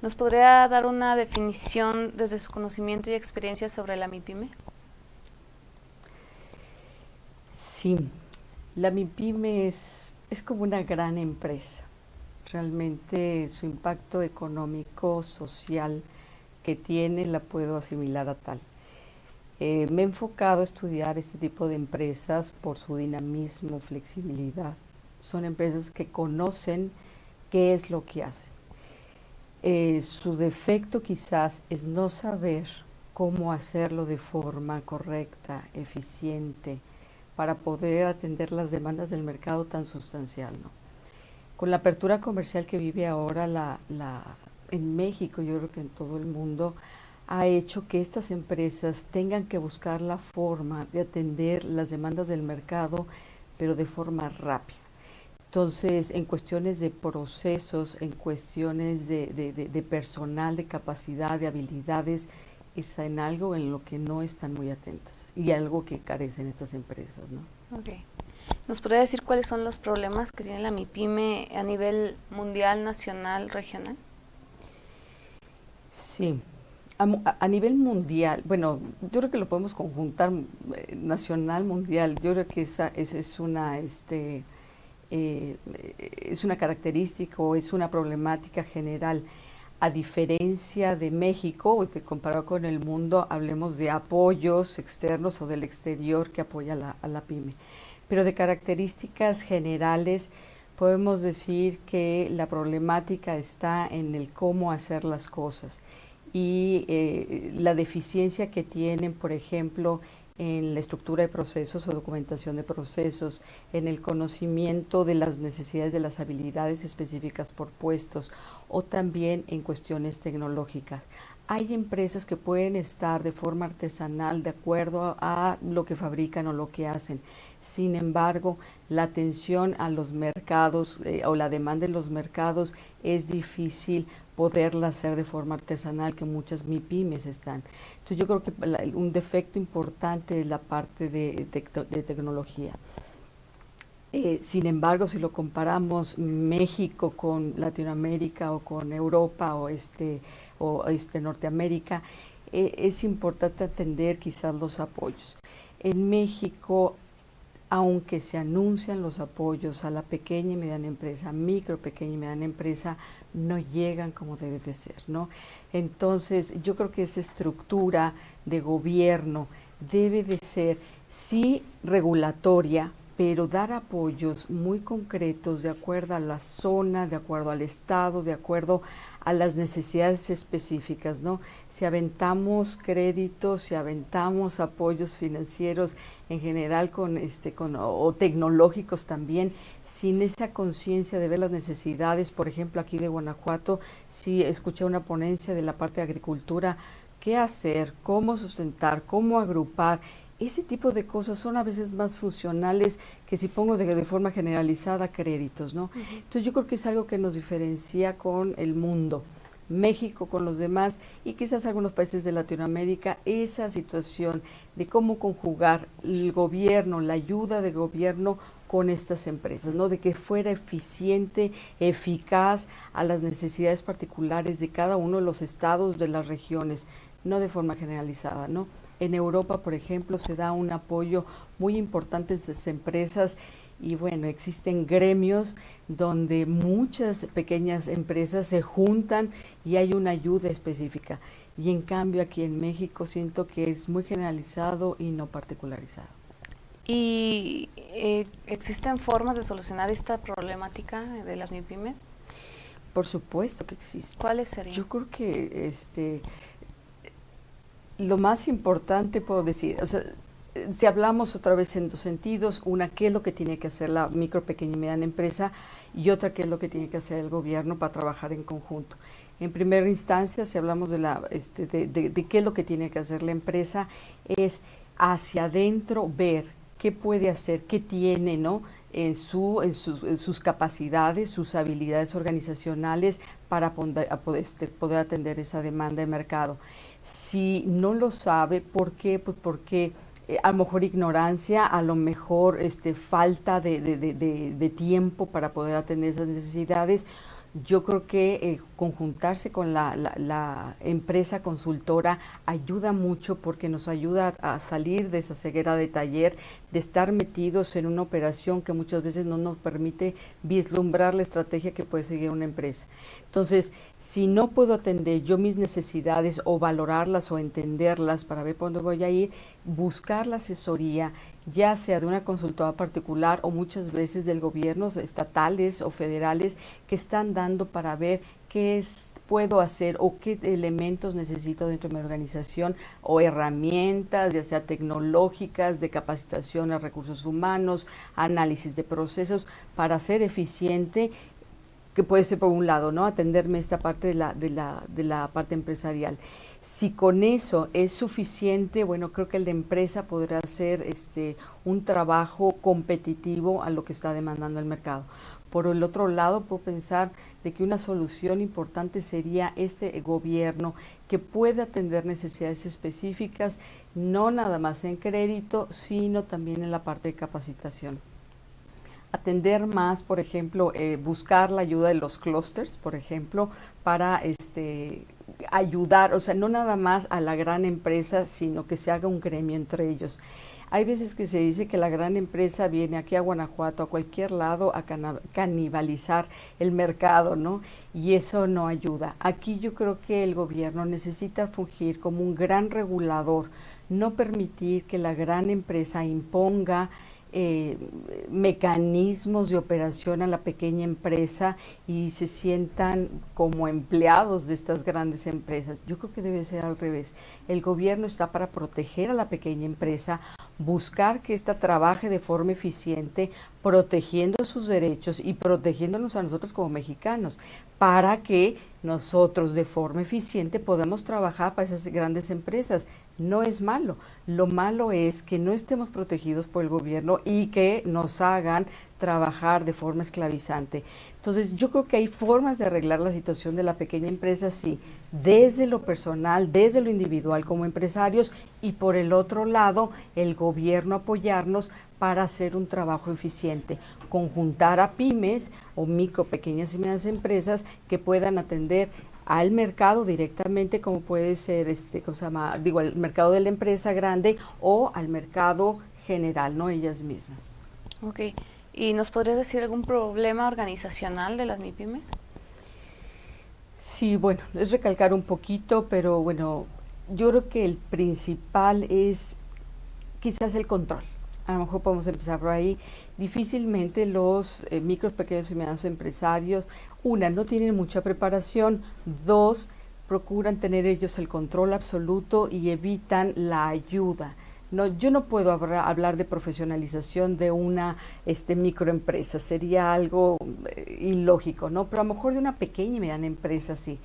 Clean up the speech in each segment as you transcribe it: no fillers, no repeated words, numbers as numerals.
¿Nos podría dar una definición desde su conocimiento y experiencia sobre la MIPYME? Sí, la MIPYME es como una gran empresa. Realmente su impacto económico, social que tiene la puedo asimilar a tal. Me he enfocado a estudiar este tipo de empresas por su dinamismo, flexibilidad. Son empresas que conocen qué es lo que hacen. Su defecto quizás es no saber cómo hacerlo de forma correcta, eficiente, para poder atender las demandas del mercado tan sustancial, ¿no? Con la apertura comercial que vive ahora en México, yo creo que en todo el mundo, ha hecho que estas empresas tengan que buscar la forma de atender las demandas del mercado, pero de forma rápida. Entonces, en cuestiones de procesos, en cuestiones de personal, de capacidad, de habilidades, es en algo en lo que no están muy atentas y algo que carecen estas empresas, ¿no? Okay. ¿Nos podría decir cuáles son los problemas que tiene la MIPYME a nivel mundial, nacional, regional? Sí, a nivel mundial, bueno, yo creo que lo podemos conjuntar nacional, mundial. Yo creo que esa es una característica o es una problemática general. A diferencia de México, comparado con el mundo, hablemos de apoyos externos o del exterior que apoya a la pyme. Pero de características generales, podemos decir que la problemática está en el cómo hacer las cosas y la deficiencia que tienen, por ejemplo, en la estructura de procesos o documentación de procesos, en el conocimiento de las necesidades de las habilidades específicas por puestos o también en cuestiones tecnológicas. Hay empresas que pueden estar de forma artesanal de acuerdo a lo que fabrican o lo que hacen. Sin embargo, la atención a los mercados o la demanda en los mercados es difícil poderla hacer de forma artesanal, que muchas MIPYMES están. Entonces yo creo que un defecto importante es la parte de tecnología. Sin embargo, si lo comparamos México con Latinoamérica o con Europa o Norteamérica, es importante atender quizás los apoyos. En México, aunque se anuncian los apoyos a la pequeña y mediana empresa, micro, pequeña y mediana empresa, no llegan como debe de ser, ¿no? Entonces, yo creo que esa estructura de gobierno debe de ser, sí, regulatoria, pero dar apoyos muy concretos de acuerdo a la zona, de acuerdo al estado, de acuerdo a las necesidades específicas, ¿no? Si aventamos créditos, si aventamos apoyos financieros en general o tecnológicos también, sin esa conciencia de ver las necesidades, por ejemplo, aquí de Guanajuato, sí escuché una ponencia de la parte de agricultura, qué hacer, cómo sustentar, cómo agrupar. Ese tipo de cosas son a veces más funcionales que si pongo de forma generalizada créditos, ¿no? Entonces yo creo que es algo que nos diferencia con el mundo, México con los demás y quizás algunos países de Latinoamérica, esa situación de cómo conjugar el gobierno, la ayuda de gobierno con estas empresas, ¿no? De que fuera eficiente, eficaz a las necesidades particulares de cada uno de los estados, de las regiones, no de forma generalizada, ¿no? En Europa, por ejemplo, se da un apoyo muy importante a estas empresas y bueno, existen gremios donde muchas pequeñas empresas se juntan y hay una ayuda específica. Y en cambio aquí en México siento que es muy generalizado y no particularizado. ¿Y existen formas de solucionar esta problemática de las MIPYMES? Por supuesto que existe. ¿Cuáles serían? Yo creo que lo más importante puedo decir, o sea, si hablamos otra vez en dos sentidos, una, qué es lo que tiene que hacer la micro, pequeña y mediana empresa, y otra, qué es lo que tiene que hacer el gobierno para trabajar en conjunto. En primera instancia, si hablamos de qué es lo que tiene que hacer la empresa, es hacia adentro ver qué puede hacer, qué tiene, ¿no? En sus capacidades, sus habilidades organizacionales para poder atender esa demanda de mercado. Si no lo sabe, ¿por qué? Pues porque a lo mejor ignorancia, a lo mejor falta de tiempo para poder atender esas necesidades, Yo creo que conjuntarse con la empresa consultora ayuda mucho porque nos ayuda a salir de esa ceguera de taller, de estar metidos en una operación que muchas veces no nos permite vislumbrar la estrategia que puede seguir una empresa. Entonces, si no puedo atender yo mis necesidades o valorarlas o entenderlas para ver por dónde voy a ir, buscar la asesoría, ya sea de una consultora particular o muchas veces del gobierno estatales o federales que están dando para ver puedo hacer o qué elementos necesito dentro de mi organización o herramientas, ya sea tecnológicas, de capacitación a recursos humanos, análisis de procesos, para ser eficiente, que puede ser por un lado, ¿no? Atenderme esta parte de la parte empresarial. Si con eso es suficiente, bueno, creo que la empresa podrá hacer un trabajo competitivo a lo que está demandando el mercado. Por el otro lado, puedo pensar de que una solución importante sería este gobierno que pueda atender necesidades específicas, no nada más en crédito, sino también en la parte de capacitación. Atender más, por ejemplo, buscar la ayuda de los clústeres, por ejemplo, para ayudar, o sea, no nada más a la gran empresa, sino que se haga un gremio entre ellos. Hay veces que se dice que la gran empresa viene aquí a Guanajuato, a cualquier lado, a canibalizar el mercado, ¿no? Y eso no ayuda. Aquí yo creo que el gobierno necesita fungir como un gran regulador, no permitir que la gran empresa imponga mecanismos de operación a la pequeña empresa y se sientan como empleados de estas grandes empresas. Yo creo que debe ser al revés. El gobierno está para proteger a la pequeña empresa, buscar que ésta trabaje de forma eficiente, protegiendo sus derechos y protegiéndonos a nosotros como mexicanos, para que nosotros de forma eficiente podamos trabajar para esas grandes empresas. No es malo, lo malo es que no estemos protegidos por el gobierno y que nos hagan trabajar de forma esclavizante. Entonces, yo creo que hay formas de arreglar la situación de la pequeña empresa, sí, desde lo personal, desde lo individual como empresarios, y por el otro lado, el gobierno apoyarnos para hacer un trabajo eficiente, conjuntar a pymes o micro, pequeñas y medianas empresas que puedan atender al mercado directamente, como puede ser ¿cómo se llama? Al mercado de la empresa grande o al mercado general, no ellas mismas. Ok. ¿Y nos podrías decir algún problema organizacional de las MIPYME? Sí, bueno, es recalcar un poquito, pero bueno, yo creo que el principal es quizás el control. A lo mejor podemos empezar por ahí. Difícilmente los micros, pequeños y medianos empresarios, no tienen mucha preparación, dos, procuran tener ellos el control absoluto y evitan la ayuda. No, yo no puedo hablar de profesionalización de una microempresa, sería algo ilógico, ¿no? Pero a lo mejor de una pequeña y mediana empresa sí.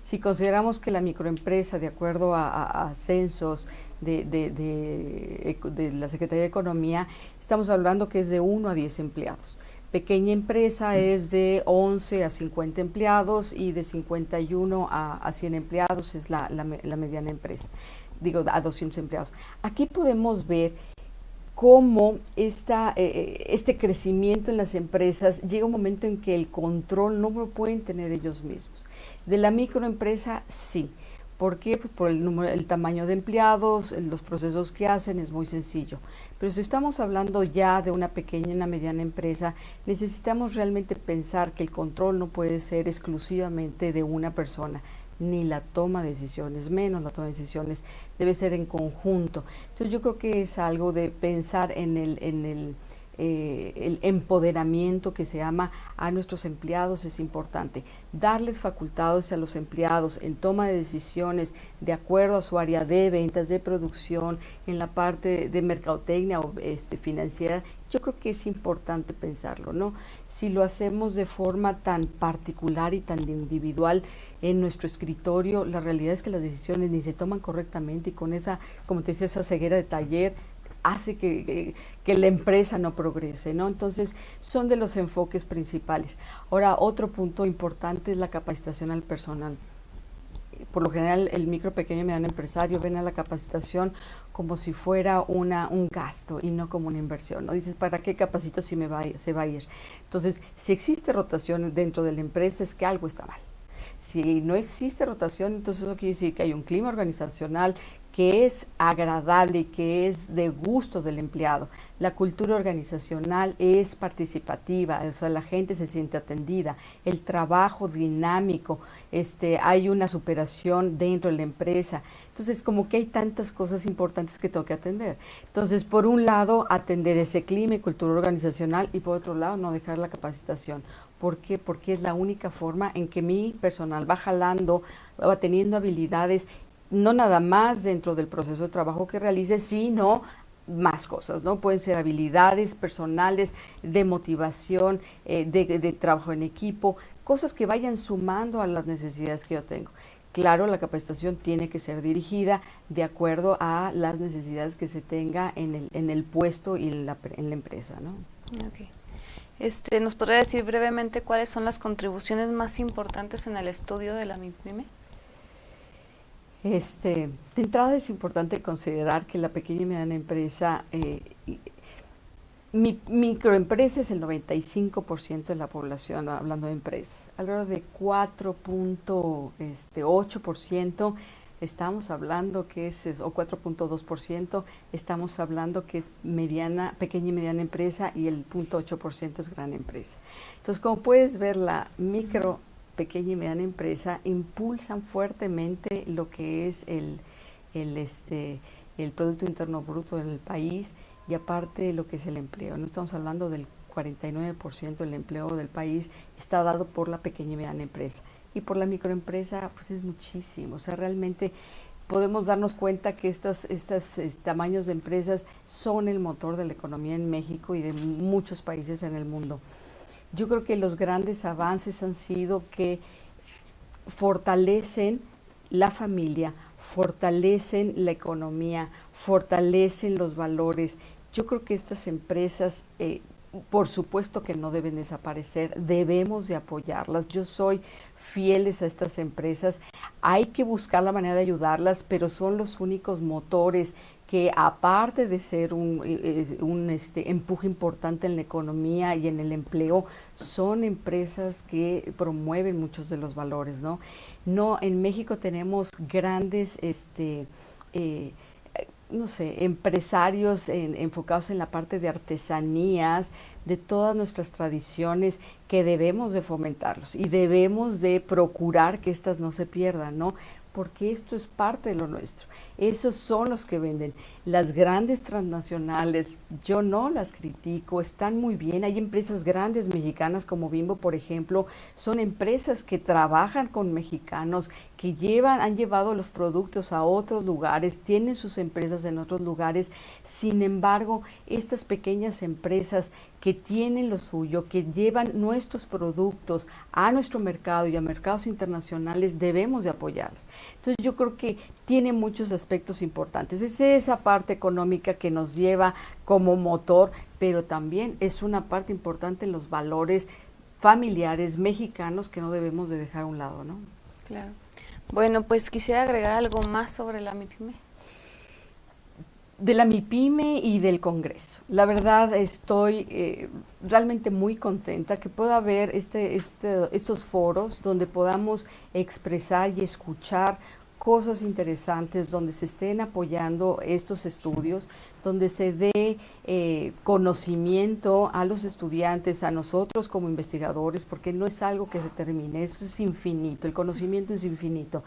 Si consideramos que la microempresa, de acuerdo a censos de la Secretaría de Economía, estamos hablando que es de 1 a 10 empleados. Pequeña empresa es de 11 a 50 empleados y de 51 a 100 empleados es la mediana empresa, a 200 empleados. Aquí podemos ver cómo este crecimiento en las empresas llega un momento en que el control no lo pueden tener ellos mismos. De la microempresa, sí. ¿Por qué? Pues por el tamaño de empleados, los procesos que hacen, es muy sencillo. Pero si estamos hablando ya de una pequeña y una mediana empresa, necesitamos realmente pensar que el control no puede ser exclusivamente de una persona, ni la toma de decisiones, menos la toma de decisiones, debe ser en conjunto. Entonces yo creo que es algo de pensar en el empoderamiento que se llama a nuestros empleados es importante. Darles facultades a los empleados en toma de decisiones de acuerdo a su área de ventas, de producción, en la parte de mercadotecnia o financiera. Yo creo que es importante pensarlo, ¿no? Si lo hacemos de forma tan particular y tan individual en nuestro escritorio, la realidad es que las decisiones ni se toman correctamente y con esa, como te decía, esa ceguera de taller, hace que la empresa no progrese, ¿no? Entonces, son de los enfoques principales. Ahora, otro punto importante es la capacitación al personal. por lo general el micro, pequeño y mediano empresario ven a la capacitación como si fuera un gasto y no como una inversión, ¿no? Dices, ¿para qué capacito si se va a ir? Entonces, si existe rotación dentro de la empresa es que algo está mal. Si no existe rotación, entonces eso quiere decir que hay un clima organizacional que es agradable y que es de gusto del empleado. La cultura organizacional es participativa, o sea, la gente se siente atendida, el trabajo dinámico, hay una superación dentro de la empresa. Entonces, como que hay tantas cosas importantes que tengo que atender. Entonces, por un lado, atender ese clima y cultura organizacional y por otro lado, no dejar la capacitación. ¿Por qué? Porque es la única forma en que mi personal va jalando, va teniendo habilidades, no nada más dentro del proceso de trabajo que realice, sino más cosas, ¿no? Pueden ser habilidades personales, de motivación, de trabajo en equipo, cosas que vayan sumando a las necesidades que yo tengo. Claro, la capacitación tiene que ser dirigida de acuerdo a las necesidades que se tenga en el puesto y en la empresa, ¿no? Okay. ¿Nos podría decir brevemente cuáles son las contribuciones más importantes en el estudio de la MIPYME? De entrada es importante considerar que la pequeña y mediana empresa, microempresa es el 95% de la población, hablando de empresas, alrededor de 4.8% estamos hablando que es, o 4.2%, estamos hablando que es pequeña y mediana empresa y el 0.8% es gran empresa. Entonces, como puedes ver, la micro, pequeña y mediana empresa impulsan fuertemente lo que es el Producto Interno Bruto en el país y aparte lo que es el empleo. No estamos hablando del 49% del empleo del país está dado por la pequeña y mediana empresa y por la microempresa pues es muchísimo. O sea, realmente podemos darnos cuenta que estos tamaños de empresas son el motor de la economía en México y de muchos países en el mundo. Yo creo que los grandes avances han sido que fortalecen la familia, fortalecen la economía, fortalecen los valores. Yo creo que estas empresas, por supuesto que no deben desaparecer, debemos de apoyarlas. Yo soy fieles a estas empresas, hay que buscar la manera de ayudarlas, pero son los únicos motores que aparte de ser un empuje importante en la economía y en el empleo, son empresas que promueven muchos de los valores, ¿no? En México tenemos grandes, empresarios enfocados en la parte de artesanías, de todas nuestras tradiciones que debemos de fomentarlos y debemos de procurar que estas no se pierdan, ¿no? Porque esto es parte de lo nuestro. Esos son los que venden. Las grandes transnacionales, yo no las critico, están muy bien. Hay empresas grandes mexicanas como Bimbo, por ejemplo, son empresas que trabajan con mexicanos, que han llevado los productos a otros lugares, tienen sus empresas en otros lugares. Sin embargo, estas pequeñas empresas que tienen lo suyo, que llevan nuestros productos a nuestro mercado y a mercados internacionales, debemos de apoyarlas. Entonces yo creo que tiene muchos aspectos importantes. Es esa parte económica que nos lleva como motor, pero también es una parte importante en los valores familiares mexicanos que no debemos de dejar a un lado, ¿no? Claro. Bueno, pues quisiera agregar algo más sobre la MIPYME. De la MIPYME y del Congreso. La verdad estoy realmente muy contenta que pueda haber estos foros donde podamos expresar y escuchar cosas interesantes, donde se estén apoyando estos estudios, donde se dé conocimiento a los estudiantes, a nosotros como investigadores, porque no es algo que se termine, eso es infinito, el conocimiento es infinito.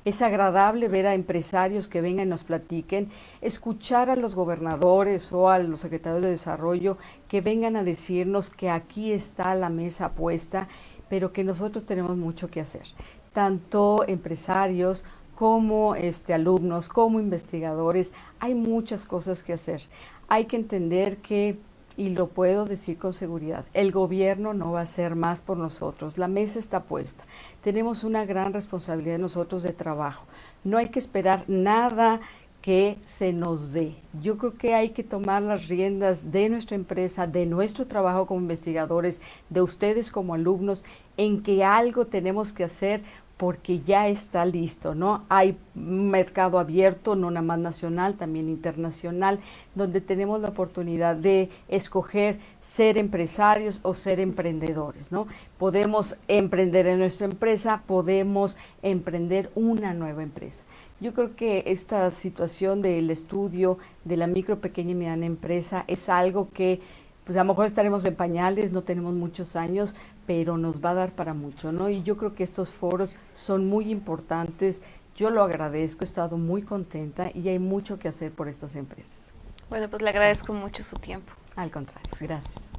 Es agradable ver a empresarios que vengan y nos platiquen, escuchar a los gobernadores o a los secretarios de desarrollo que vengan a decirnos que aquí está la mesa puesta, pero que nosotros tenemos mucho que hacer, tanto empresarios como alumnos, como investigadores. Hay muchas cosas que hacer. Hay que entender que, y lo puedo decir con seguridad, el gobierno no va a hacer más por nosotros. La mesa está puesta. Tenemos una gran responsabilidad nosotros de trabajo. No hay que esperar nada que se nos dé. Yo creo que hay que tomar las riendas de nuestra empresa, de nuestro trabajo como investigadores, de ustedes como alumnos, en que algo tenemos que hacer porque ya está listo, ¿no? Hay un mercado abierto, no nada más nacional, también internacional, donde tenemos la oportunidad de escoger ser empresarios o ser emprendedores, ¿no? Podemos emprender en nuestra empresa, podemos emprender una nueva empresa. Yo creo que esta situación del estudio de la micro, pequeña y mediana empresa es algo que pues a lo mejor estaremos en pañales, no tenemos muchos años, pero nos va a dar para mucho, ¿no? Y yo creo que estos foros son muy importantes, yo lo agradezco, he estado muy contenta y hay mucho que hacer por estas empresas. Bueno, pues le agradezco mucho su tiempo. Al contrario, gracias.